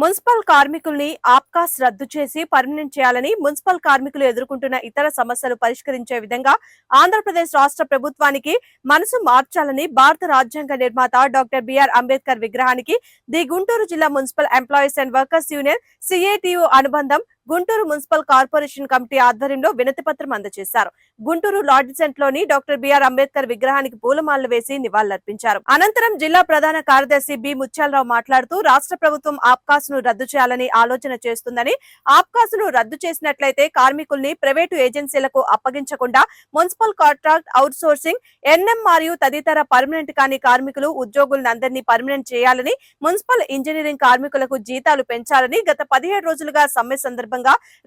Municipal కార్మికుల్ని ఆప్కాస్ రద్దు చేసి పర్మనెంట్ చేయాలని, మున్సిపల్ కార్మికులు ఎదుర్కొంటున్న ఇతర సమస్యలు పరిష్కరించే విధంగా ఆంధ్రప్రదేశ్ రాష్ట్ర ప్రభుత్వానికి మనసు మార్చాలని భారత రాజ్యాంగ నిర్మాత డాక్టర్ బిఆర్ అంబేద్కర్ విగ్రహానికి ది గుంటూరు జిల్లా municipal employees and workers union CITU అనుబంధం గుంటూరు మున్సిపల్ కార్పొరేషన్ కమిటీ ఆధ్వర్యంలో వినతి పత్రం అందజేశారు. గుంటూరు లాడ్జిసెంట్ లోని డాక్టర్ బిఆర్ అంబేద్కర్ విగ్రహానికి పూలమాలలు వేసి నివాళులర్పించారు. అనంతరం జిల్లా ప్రధాన కార్యదర్శి బి ముత్యాలరావు మాట్లాడుతూ రాష్ట్ర ప్రభుత్వం ఆప్కాస్ ను రద్దు చేయాలని ఆలోచన చేస్తుందని, ఆప్కాస్ ను రద్దు చేసినట్లయితే కార్మికుల్ని ప్రైవేటు ఏజెన్సీలకు అప్పగించకుండా municipal contract outsourcing, NM మరియు తదితర పర్మనెంట్ కాని కార్మికులు ఉద్యోగులందరినీ పర్మనెంట్ చేయాలని, మున్సిపల్ ఇంజనీరింగ్ కార్మికులకు జీతాలు పెంచాలని గత 17 రోజులుగా సమ్మె సందర్భంగా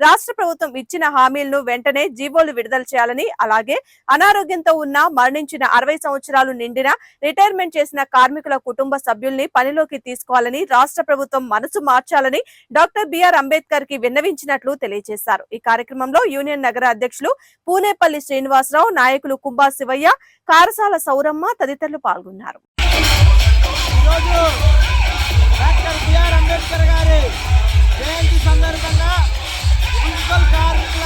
రాష్ట్ర ప్రభుత్వం ఇచ్చిన హామీలను వెంటనే జీవోలు విడుదల చేయాలని, అలాగే అనారోగ్యంతో ఉన్న, మరణించిన, 60 సంవత్సరాలు నిండిన, రిటైర్మెంట్ చేసిన కార్మికుల కుటుంబ సభ్యుల్ని పనిలోకి తీసుకోవాలని రాష్ట్ర ప్రభుత్వం మనసు మార్చాలని డాక్టర్ బిఆర్ అంబేద్కర్ కి విన్నవించినట్లు తెలియజేశారు. ఈ కార్యక్రమంలో యూనియన్ నగర అధ్యక్షులు పూనేపల్లి శ్రీనివాసరావు, నాయకులు కుంభా శివయ్య, కారసాల సౌరమ్మ తదితరులు పాల్గొన్నారు. డాక్టర్ బిఆర్ అంబేద్కర్ గారి జయంతి సందర్భంగా మున్సిపల్ కార్మికుల